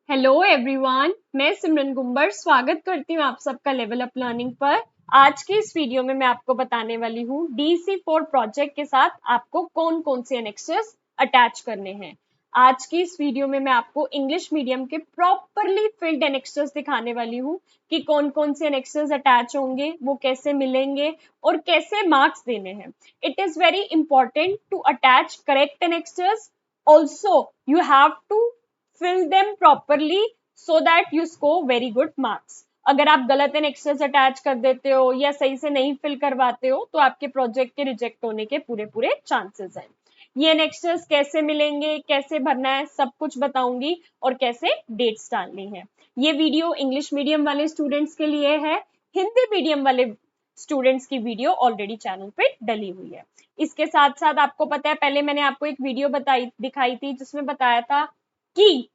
Hello everyone, मैं सिमरन गुम्बर स्वागत करती हूँ आप सबका लेवल अप लर्निंग पर। आज की इस वीडियो में मैं आपको बताने वाली हूँ DC4 प्रोजेक्ट के साथ आपको कौन कौन से एनेक्सेस अटैच करने हैं। आज की इस वीडियो में मैं आपको इंग्लिश मीडियम के प्रॉपरली फिल्ड एनेक्सेस दिखाने वाली हूँ कि कौन कौन से एनेक्सेस अटैच होंगे, वो कैसे मिलेंगे और कैसे मार्क्स देने हैं। It is very important to attach correct annexes. Also, you have to fill them properly so that you score very good marks. अगर आप गलत एनेक्सेस अटैच कर देते हो या सही से नहीं फिल करवाते हो तो आपके प्रोजेक्ट के रिजेक्ट होने के पूरे पूरे चांसेस हैं। ये एनेक्सेस कैसे मिलेंगे, कैसे भरना है, सब कुछ बताऊंगी और कैसे डेट्स डालनी है। ये वीडियो इंग्लिश मीडियम वाले स्टूडेंट्स के लिए है। हिंदी मीडियम वाले स्टूडेंट्स की वीडियो ऑलरेडी चैनल पे डली हुई है। इसके साथ साथ आपको पता है, पहले मैंने आपको एक वीडियो दिखाई थी जिसमें बताया था कि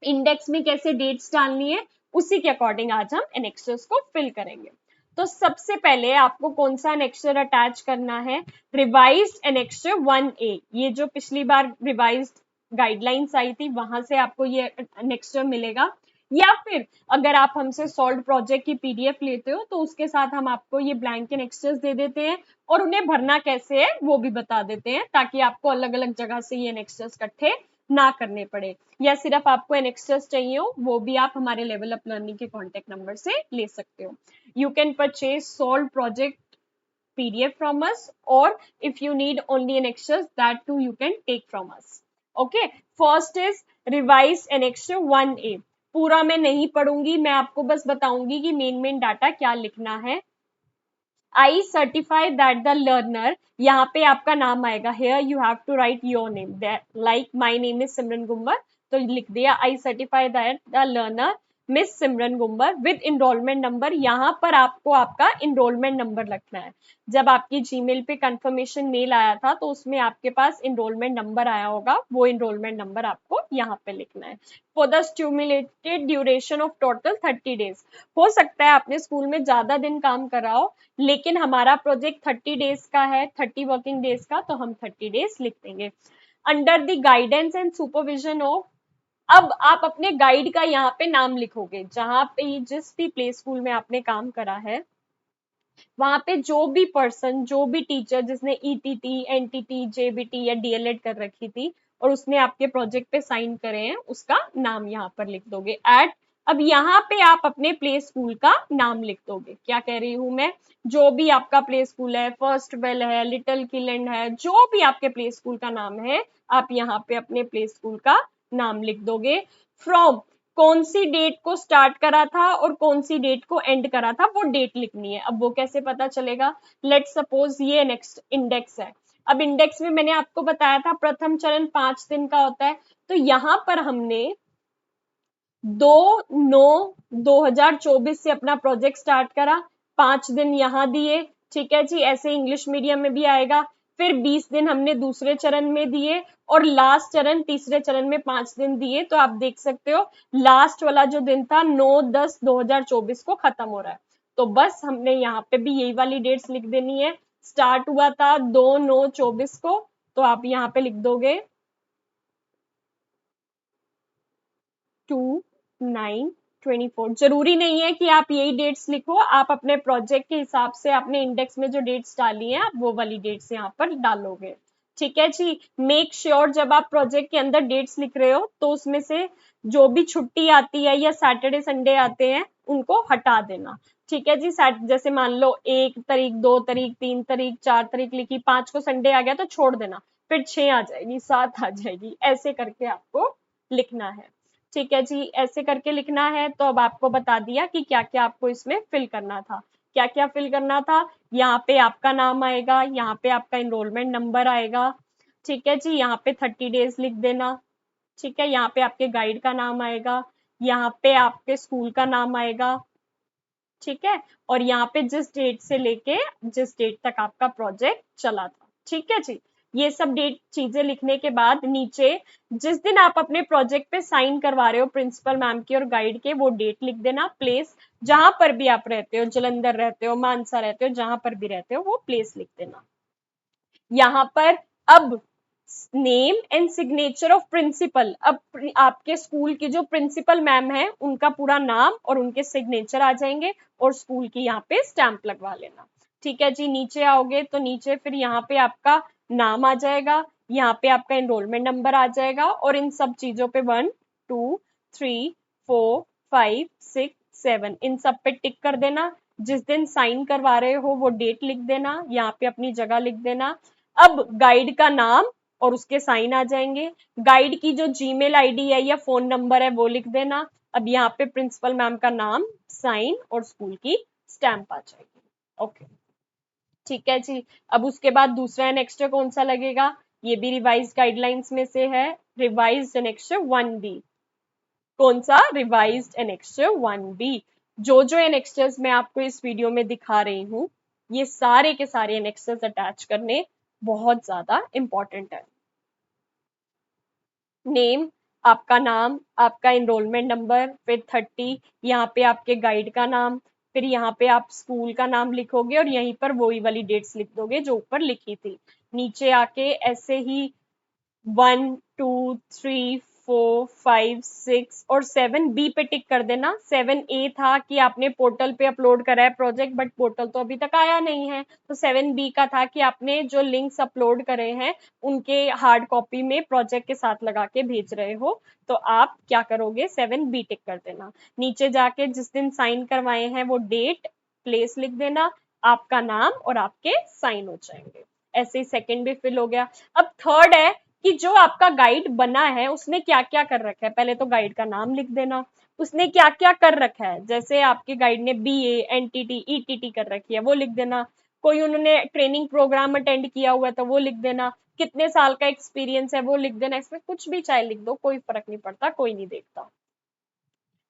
इंडेक्स में कैसे डेट्स डालनी है। उसी के अकॉर्डिंग आज हम एनेक्सर्स को फिल करेंगे। तो सबसे पहले आपको कौन सा एनेक्सर अटैच करना है? Revised annexure 1A। ये जो पिछली बार रिवाइज्ड गाइडलाइंस आई थी वहां से आपको ये एनेक्सर मिलेगा, या फिर अगर आप हमसे सॉल्व प्रोजेक्ट की PDF लेते हो तो उसके साथ हम आपको ये ब्लैंक एनेक्सर्स दे देते हैं और उन्हें भरना कैसे है वो भी बता देते हैं, ताकि आपको अलग अलग जगह से ये एनेक्सर्स इकट्ठे ना करने पड़े। या सिर्फ आपको एनेक्सर्स चाहिए हो वो भी आप हमारे लेवल अप लर्निंग के कॉन्टेक्ट नंबर से ले सकते हो। You can purchase solve project PDF from us, or if you need only annexures, that too you can take from us. Okay, first is revised annexure 1A. पूरा मैं नहीं पढ़ूंगी, मैं आपको बस बताऊंगी कि मेन डाटा क्या लिखना है। I certify that the learner, यहाँ पे आपका नाम आएगा। Here you have to write your name. That like my name is सिमरन गुम्बर, तो लिख दिया I certify that the learner miss Simran Gumbar with enrolment number. यहाँ पर आपको आपका इनरोलमेंट नंबर लिखना है। जब आपकी जीमेल पे कंफर्मेशन मेल आया था तो उसमें आपके पास इनरोलमेंट नंबर आया होगा, वो इनरोलमेंट नंबर आपको यहाँ पे लिखना है। For the stimulated duration of total 30 days. हो सकता है आपने स्कूल में ज्यादा दिन काम करा हो, लेकिन हमारा प्रोजेक्ट 30 डेज का है, 30 वर्किंग डेज का, तो हम 30 डेज लिख देंगे। Under the guidance and supervision of. अब आप अपने गाइड का यहाँ पे नाम लिखोगे, जहां पे जिस भी प्ले स्कूल में आपने काम करा है वहां पे जो भी पर्सन, जो भी टीचर जिसने ETT, NTT, JBT या DLED कर रखी थी और उसने आपके प्रोजेक्ट पे साइन करे हैं, उसका नाम यहाँ पर लिख दोगे एट। अब यहाँ पे आप अपने प्ले स्कूल का नाम लिख दोगे। क्या कह रही हूं मैं? जो भी आपका प्ले स्कूल है, फर्स्ट बेल है, लिटिल किलैंड है, जो भी आपके प्ले स्कूल का नाम है, आप यहाँ पे अपने प्ले स्कूल का नाम लिख दोगे। फ्रॉम, कौन सी डेट को स्टार्ट करा था और कौन सी डेट को एंड करा था, वो डेट लिखनी है। अब वो कैसे पता चलेगा? लेट्स सपोज ये नेक्स्ट इंडेक्स है। अब इंडेक्स में मैंने आपको बताया था प्रथम चरण 5 दिन का होता है, तो यहाँ पर हमने 2/9/2024 से अपना प्रोजेक्ट स्टार्ट करा, 5 दिन यहाँ दिए। ठीक है जी, ऐसे इंग्लिश मीडियम में भी आएगा। फिर 20 दिन हमने दूसरे चरण में दिए और लास्ट चरण तीसरे चरण में 5 दिन दिए। तो आप देख सकते हो लास्ट वाला जो दिन था 9/10/2024 को खत्म हो रहा है। तो बस हमने यहाँ पे भी यही वाली डेट्स लिख देनी है। स्टार्ट हुआ था 2/9/24 को, तो आप यहाँ पे लिख दोगे 2/9/24। जरूरी नहीं है कि आप यही डेट्स लिखो, आप अपने प्रोजेक्ट के हिसाब से आपने इंडेक्स में जो डेट्स डाली है आप वो वाली डेट्स यहाँ पर डालोगे। ठीक है जी। मेक श्योर जब आप प्रोजेक्ट के अंदर डेट्स लिख रहे हो तो उसमें से जो भी छुट्टी आती है या सैटरडे संडे आते हैं उनको हटा देना। ठीक है जी। जैसे मान लो 1 तारीख, 2 तारीख, 3 तारीख, 4 तारीख लिखी, 5 को संडे आ गया तो छोड़ देना, फिर 6 आ जाएगी, 7 आ जाएगी, ऐसे करके आपको लिखना है। ठीक है जी, ऐसे करके लिखना है। तो अब आपको बता दिया कि क्या क्या आपको इसमें फिल करना था। क्या क्या फिल करना था? यहाँ पे आपका नाम आएगा, यहाँ पे आपका इनरोलमेंट नंबर आएगा। ठीक है जी, यहाँ पे 30 डेज लिख देना। ठीक है, यहाँ पे आपके गाइड का नाम आएगा, यहाँ पे आपके स्कूल का नाम आएगा। ठीक है, और यहाँ पे जिस डेट से लेके जिस डेट तक आपका प्रोजेक्ट चला था। ठीक है जी। ये सब डेट चीजें लिखने के बाद नीचे जिस दिन आप अपने प्रोजेक्ट पे साइन करवा रहे हो प्रिंसिपल मैम की और गाइड के, वो डेट लिख देना। प्लेस जहां पर भी आप रहते हो, जलंधर रहते हो, मानसा रहते हो, जहां पर भी रहते हो वो प्लेस लिख देना। यहाँ पर अब name and signature of principal. अब आपके स्कूल की जो प्रिंसिपल मैम है उनका पूरा नाम और उनके सिग्नेचर आ जाएंगे और स्कूल की यहाँ पे स्टैंप लगवा लेना। ठीक है जी, नीचे आओगे तो नीचे फिर यहाँ पे आपका नाम आ जाएगा, यहाँ पे आपका एनरोलमेंट नंबर आ जाएगा और इन सब चीजों पे 1 2 3 4 5 6 7 इन सब पे टिक कर देना। जिस दिन साइन करवा रहे हो वो डेट लिख देना, यहाँ पे अपनी जगह लिख देना। अब गाइड का नाम और उसके साइन आ जाएंगे। गाइड की जो जीमेल आईडी है या फोन नंबर है वो लिख देना। अब यहाँ पे प्रिंसिपल मैम का नाम, साइन और स्कूल की स्टैंप आ जाएगी। ओके, ठीक है जी। अब उसके बाद दूसरा एनेक्स्टर कौन सा लगेगा, ये भी रिवाइज गाइडलाइंस में से है, रिवाइज एनेक्स्टर 1B। कौन सा, रिवाइज एनेक्स्टर 1B। जो एनेक्स्टर्स मैं आपको इस वीडियो में दिखा रही हूँ ये सारे के सारे एनेक्स्टर्स अटैच करने बहुत ज्यादा इंपॉर्टेंट है। नेम, आपका नाम, आपका एनरोलमेंट नंबर, फिर 30, यहाँ पे आपके गाइड का नाम, फिर यहाँ पे आप स्कूल का नाम लिखोगे और यहीं पर वही वाली डेट्स लिख दोगे जो ऊपर लिखी थी। नीचे आके ऐसे ही 1 2 3 4 5 6 और 7B पे टिक कर देना। 7A था कि आपने पोर्टल पे अपलोड करा है प्रोजेक्ट बट पोर्टल तो अभी तक आया नहीं है, तो 7B का था कि आपने जो लिंक्स अपलोड करे हैं उनके हार्ड कॉपी में प्रोजेक्ट के साथ लगा के भेज रहे हो, तो आप क्या करोगे 7B टिक कर देना। नीचे जाके जिस दिन साइन करवाए हैं वो डेट, प्लेस लिख देना, आपका नाम और आपके साइन हो जाएंगे। ऐसे ही सेकंड भी फिल हो गया। अब थर्ड है कि जो आपका गाइड बना है उसने क्या क्या कर रखा है। पहले तो गाइड का नाम लिख देना, उसने क्या क्या कर रखा है। जैसे आपके गाइड ने BA NTT ETT कर रखी है वो लिख देना, कोई उन्होंने ट्रेनिंग प्रोग्राम अटेंड किया हुआ है तो वो लिख देना, कितने साल का एक्सपीरियंस है वो लिख देना। इसमें कुछ भी चाहे लिख दो, कोई फर्क नहीं पड़ता, कोई नहीं देखता।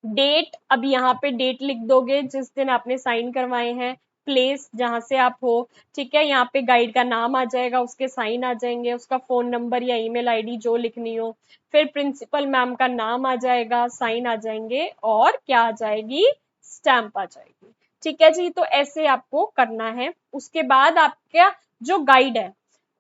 डेट, अब यहाँ पे डेट लिख दोगे जिस दिन आपने साइन करवाए हैं। प्लेस, जहां से आप हो, ठीक है, यहाँ पे गाइड का नाम आ जाएगा, उसके साइन आ जाएंगे, उसका फोन नंबर या ईमेल आईडी जो लिखनी हो। फिर प्रिंसिपल मैम का नाम आ जाएगा, साइन आ जाएंगे और क्या आ जाएगी, स्टैंप आ जाएगी। ठीक है जी, तो ऐसे आपको करना है। उसके बाद आपका जो गाइड है,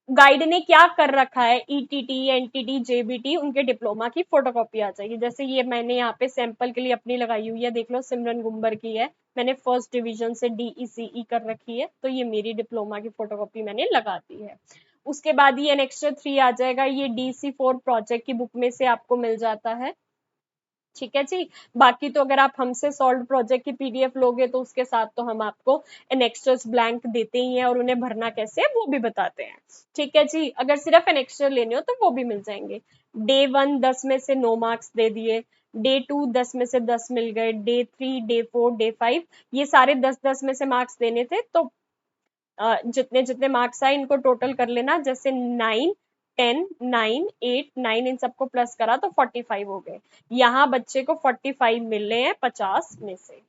गाइड ने क्या कर रखा है, ETT NTT JBT उनके डिप्लोमा की फोटोकॉपी आ जाएगी। जैसे ये मैंने यहाँ पे सैंपल के लिए अपनी लगाई हुई है, देख लो सिमरन गुम्बर की है, मैंने फर्स्ट डिवीजन से DECE कर रखी है, तो ये मेरी डिप्लोमा की फोटोकॉपी मैंने लगा दी है। उसके बाद ये नेक्स्ट 3 आ जाएगा, ये DC4 प्रोजेक्ट की बुक में से आपको मिल जाता है। ठीक है जी, बाकी तो अगर आप हमसे सॉल्व प्रोजेक्ट की PDF लोगे तो उसके साथ तो हम आपको एनेक्स्टर्स ब्लैंक देते ही हैं और उन्हें भरना कैसे है वो भी बताते हैं। ठीक है जी, अगर सिर्फ एनेक्स्टर लेने हो तो वो भी मिल जाएंगे। डे 1 10 में से 9 मार्क्स दे दिए, डे 2 10 में से 10 मिल गए, डे 3 डे 4 डे 5 ये सारे 10 10 में से मार्क्स देने थे, तो जितने जितने मार्क्स आए इनको टोटल कर लेना। जैसे 9 10 9 8 9 इन सबको प्लस करा तो 45 हो गए। यहाँ बच्चे को 45 मिल रहे हैं 50 में से।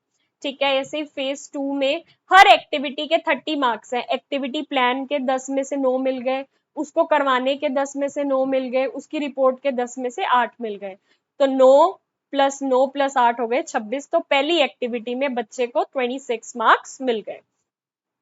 ठीक है, ऐसे फेज 2 में हर एक्टिविटी के 30 मार्क्स हैं। एक्टिविटी प्लान के 10 में से 9 मिल गए, उसको करवाने के 10 में से 9 मिल गए, उसकी रिपोर्ट के 10 में से 8 मिल गए, तो 9 प्लस 9 प्लस 8 हो गए 26। तो पहली एक्टिविटी में बच्चे को 26 मार्क्स मिल गए।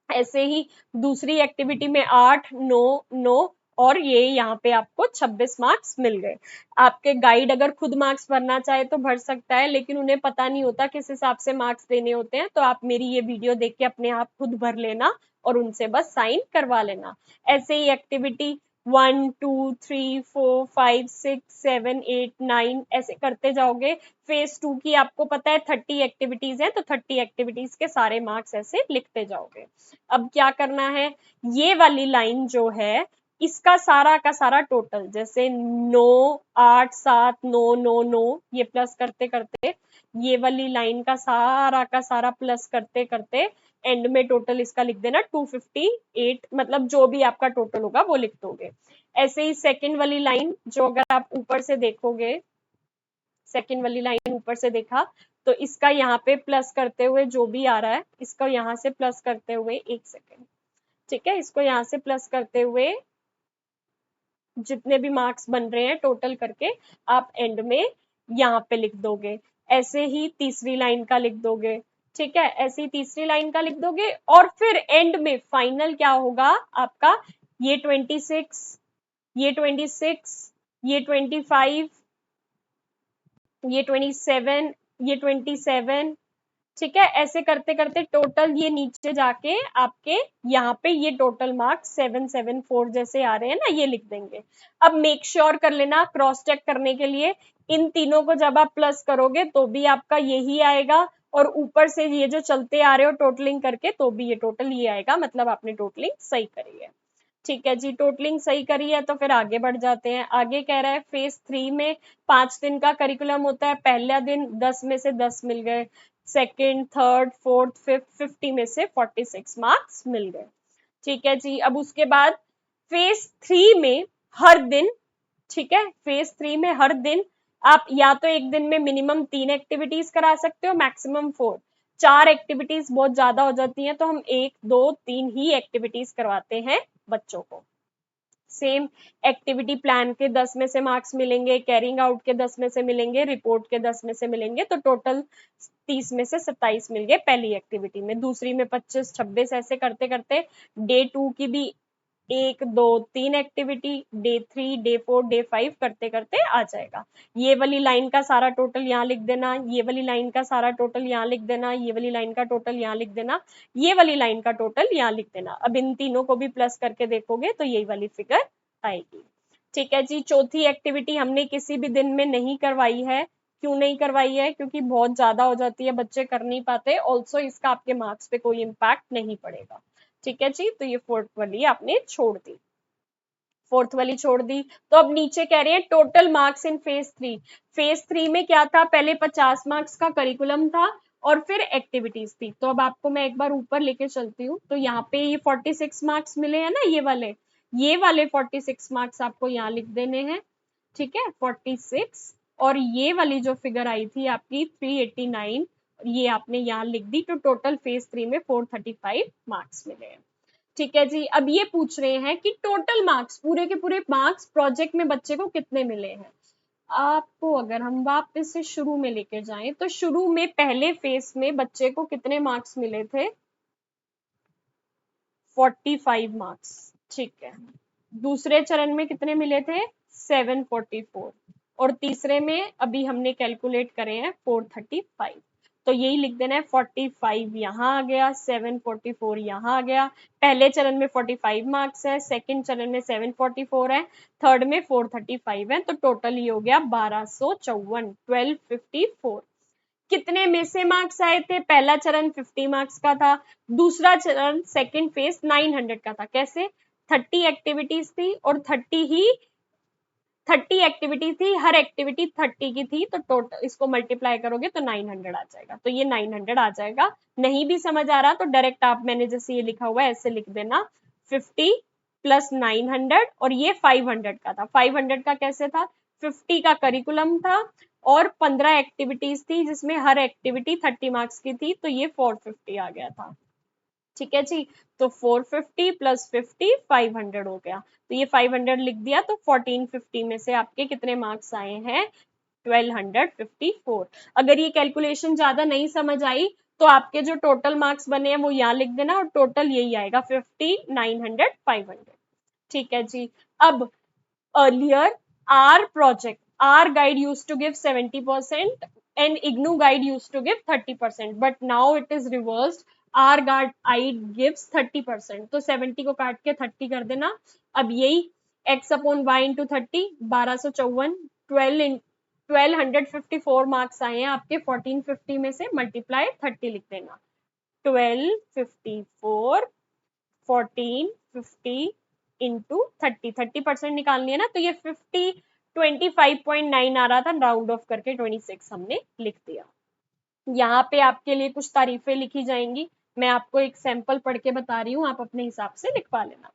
ऐसे ही दूसरी एक्टिविटी में 8 9 9 और ये यहाँ पे आपको 26 मार्क्स मिल गए। आपके गाइड अगर खुद मार्क्स भरना चाहे तो भर सकता है, लेकिन उन्हें पता नहीं होता किस हिसाब से मार्क्स देने होते हैं, तो आप मेरी ये वीडियो देख के अपने आप खुद भर लेना और उनसे बस साइन करवा लेना। ऐसे ही एक्टिविटी 1 2 3 4 5 6 7 8 9 ऐसे करते जाओगे। फेज 2 की आपको पता है 30 एक्टिविटीज है, तो 30 एक्टिविटीज के सारे मार्क्स ऐसे लिखते जाओगे। अब क्या करना है, ये वाली लाइन जो है इसका सारा का सारा टोटल, जैसे 9 8 7 9 9 9 ये प्लस करते करते ये वाली लाइन का सारा प्लस करते करते एंड में टोटल इसका लिख देना 258, मतलब जो भी आपका टोटल होगा वो लिख दोगे। ऐसे ही सेकंड वाली लाइन जो अगर आप ऊपर से देखोगे, सेकंड वाली लाइन ऊपर से देखा तो इसका यहाँ पे प्लस करते हुए जो भी आ रहा है इसको यहाँ से प्लस करते हुए, एक सेकेंड, ठीक है, इसको यहाँ से प्लस करते हुए जितने भी मार्क्स बन रहे हैं टोटल करके आप एंड में यहाँ पे लिख दोगे। ऐसे ही तीसरी लाइन का लिख दोगे। ठीक है, ऐसे ही तीसरी लाइन का लिख दोगे और फिर एंड में फाइनल क्या होगा आपका, ये 26 ये 26, ये 25, ये 27, ये 27, ठीक है। ऐसे करते करते टोटल ये नीचे जाके आपके यहाँ पे ये टोटल मार्क्स 774 जैसे आ रहे हैं ना, ये लिख देंगे। अब मेक श्योर कर लेना क्रॉस चेक करने के लिए, इन तीनों को जब आप प्लस करोगे तो भी आपका यही आएगा, और ऊपर से ये जो चलते आ रहे हो टोटलिंग करके तो भी ये टोटल ये आएगा, मतलब आपने टोटलिंग सही करी है। ठीक है जी, टोटलिंग सही करी है तो फिर आगे बढ़ जाते हैं। आगे कह रहा है फेज 3 में 5 दिन का करिकुलम होता है। पहला दिन 10 में से 10 मिल गए, सेकंड, थर्ड, फोर्थ, फिफ्थ, 50 में से 46 मार्क्स मिल गए। ठीक है जी, अब उसके बाद फेज 3 में हर दिन, ठीक है, फेज 3 में हर दिन आप या तो एक दिन में मिनिमम 3 एक्टिविटीज करा सकते हो, मैक्सिमम 4। 4 एक्टिविटीज बहुत ज्यादा हो जाती हैं तो हम 1, 2, 3 ही एक्टिविटीज करवाते हैं बच्चों को। सेम एक्टिविटी प्लान के 10 में से मार्क्स मिलेंगे, कैरिंग आउट के 10 में से मिलेंगे, रिपोर्ट के 10 में से मिलेंगे, तो टोटल 30 में से 27 मिल गए पहली एक्टिविटी में, दूसरी में 25, 26, ऐसे करते करते डे 2 की भी 1, 2, 3 एक्टिविटी, डे 3, डे 4, डे 5 करते करते आ जाएगा। ये वाली लाइन का सारा टोटल यहाँ लिख देना, ये वाली लाइन का सारा टोटल यहाँ लिख देना, ये वाली लाइन का टोटल यहाँ लिख देना, ये वाली लाइन का टोटल यहाँ लिख देना। अब इन तीनों को भी प्लस करके देखोगे तो यही वाली फिगर आएगी। ठीक है जी, चौथी एक्टिविटी हमने किसी भी दिन में नहीं करवाई है। क्यों नहीं करवाई है? क्योंकि बहुत ज्यादा हो जाती है, बच्चे कर नहीं पाते। ऑल्सो इसका आपके मार्क्स पे कोई इम्पैक्ट नहीं पड़ेगा। ठीक है जी, तो ये फोर्थ वाली आपने छोड़ दी, फोर्थ वाली छोड़ दी। तो अब नीचे कह रहे हैं total marks in phase 3। Phase 3 में क्या था? पहले 50 मार्क्स का करिकुलम था और फिर एक्टिविटीज थी। तो अब आपको मैं एक बार ऊपर लेके चलती हूँ, तो यहाँ पे ये 46 मार्क्स मिले हैं ना, ये वाले 46 मार्क्स आपको यहाँ लिख देने हैं। ठीक है, 46, और ये वाली जो फिगर आई थी आपकी 389, ये आपने यहाँ लिख दी। तो टोटल फेज 3 में 435 मार्क्स मिले हैं। ठीक है जी, अब ये पूछ रहे हैं कि टोटल मार्क्स, पूरे के पूरे मार्क्स प्रोजेक्ट में बच्चे को कितने मिले हैं। आपको अगर हम वापस से शुरू में लेके जाएं, तो शुरू में पहले फेज में बच्चे को कितने मार्क्स मिले थे? 45 मार्क्स। ठीक है, दूसरे चरण में कितने मिले थे? 744, और तीसरे में अभी हमने कैलकुलेट करे हैं 435। तो यही लिख देना है, 45 यहाँ आ गया, 744 यहाँ आ गया। पहले चरण में 45 मार्क्स है, सेकंड चरण में 744 है, थर्ड में 435 है, तो टोटल ये हो गया 1254, 1254। कितने में से मार्क्स आए थे? पहला चरण 50 मार्क्स का था, दूसरा चरण सेकंड फेज 900 का था। कैसे? 30 एक्टिविटीज थी और 30 एक्टिविटी थी, हर एक्टिविटी 30 की थी, तो टोटल इसको मल्टीप्लाई करोगे तो 900 आ जाएगा। तो ये 900 आ जाएगा। नहीं भी समझ आ रहा तो डायरेक्ट आप, मैंने जैसे ये लिखा हुआ है ऐसे लिख देना, 50 प्लस 900, और ये 500 का था। 500 का कैसे था? 50 का करिकुलम था और 15 एक्टिविटीज थी, जिसमें हर एक्टिविटी 30 मार्क्स की थी, तो ये 450 आ गया था। ठीक है जी, तो 450 प्लस 50 500 हो गया। तो ये 500 लिख दिया, तो 1450 में से आपके कितने मार्क्स आए हैं? 1254। अगर ये कैलकुलेशन ज्यादा नहीं समझ आई तो आपके जो टोटल मार्क्स बने हैं वो यहाँ लिख देना, और टोटल यही आएगा 50, 900, 500। ठीक है जी, अब earlier our guide used to give 70% and IGNU guide used to give 30%, but now it is reversed, our guide gives 30%। तो 70 को काट के 30 कर देना। अब यही x upon y into 30, 1254, 1254 marks आए हैं आपके 1450 में से, मल्टीप्लाई 30 लिख देना, 1254, 1450 इंटू 30, 30% निकालनी है ना, तो ये 50, 25.9 आ रहा था, राउंड ऑफ करके 26 हमने लिख दिया। यहाँ पे आपके लिए कुछ तारीफें लिखी जाएंगी, मैं आपको एक सैंपल पढ़ के बता रही हूँ, आप अपने हिसाब से लिखवा लेना।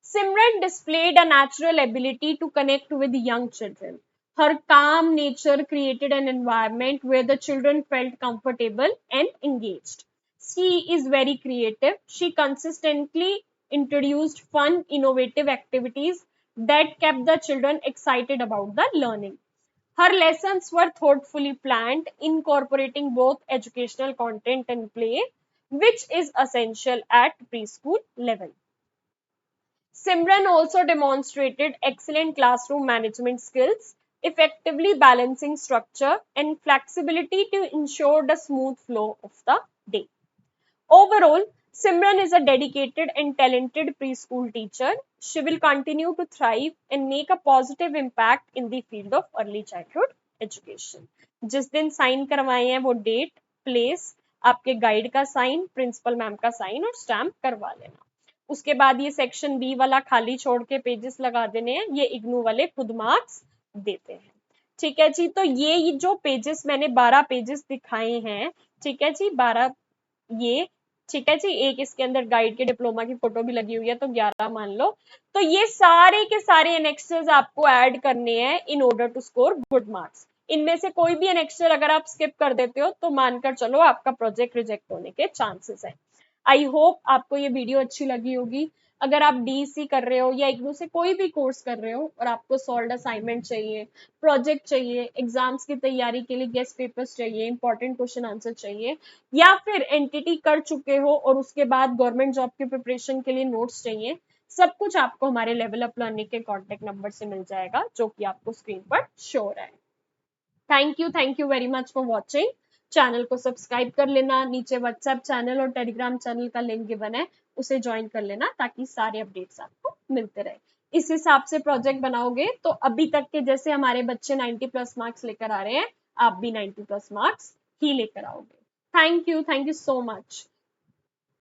Simran displayed a natural ability to connect with young children. Her calm nature created an environment where the children felt comfortable and engaged. She is very creative. She consistently introduced fun, innovative activities that kept the children excited about the learning. Her lessons were thoughtfully planned, incorporating both educational content and play, which is essential at preschool level. Simran also demonstrated excellent classroom management skills, effectively balancing structure and flexibility to ensure the smooth flow of the day. Overall, Simran is a dedicated and talented preschool teacher. She will continue to thrive and make a positive impact in the field of early childhood education. जिस दिन sign करवाए हैं वो date, place, आपके guide का sign, principal ma'am का sign और stamp करवा लेना। उसके बाद ये सेक्शन बी वाला खाली छोड़ के पेजेस लगा देने हैं, ये इग्नू वाले खुद मार्क्स देते हैं। ठीक है जी, तो ये जो पेजेस मैंने 12 पेजेस दिखाए हैं, ठीक है जी, 12 ये, ठीक है जी, एक इसके अंदर गाइड के डिप्लोमा की फोटो भी लगी हुई है तो 11 मान लो। तो ये सारे के सारे एनेक्सर्स आपको ऐड करने हैं in order to score good marks. इनमें से कोई भी एनेक्सर अगर आप स्किप कर देते हो तो मानकर चलो आपका प्रोजेक्ट रिजेक्ट होने के चांसेस है। आई होप आपको ये वीडियो अच्छी लगी होगी। अगर आप डीसी कर रहे हो या इग्नू से कोई भी कोर्स कर रहे हो और आपको सॉल्व असाइनमेंट चाहिए, प्रोजेक्ट चाहिए, एग्जाम्स की तैयारी के लिए गेस्ट पेपर्स चाहिए, इंपॉर्टेंट क्वेश्चन आंसर चाहिए, या फिर एनटीटी कर चुके हो और उसके बाद गवर्नमेंट जॉब की प्रिपरेशन के लिए नोट्स चाहिए, सब कुछ आपको हमारे लेवल अप लर्निंग के कॉन्टेक्ट नंबर से मिल जाएगा जो कि आपको स्क्रीन पर शो है। Thank you very much for watching. Channel को सब्सक्राइब कर लेना, नीचे व्हाट्सएप चैनल और टेलीग्राम चैनल का लिंक गिवन है, उसे ज्वाइन कर लेना ताकि सारे अपडेट्स आपको मिलते रहे। इस हिसाब से प्रोजेक्ट बनाओगे तो अभी तक के जैसे हमारे बच्चे 90 प्लस मार्क्स लेकर आ रहे हैं, आप भी 90 प्लस मार्क्स ही लेकर आओगे। Thank you so much.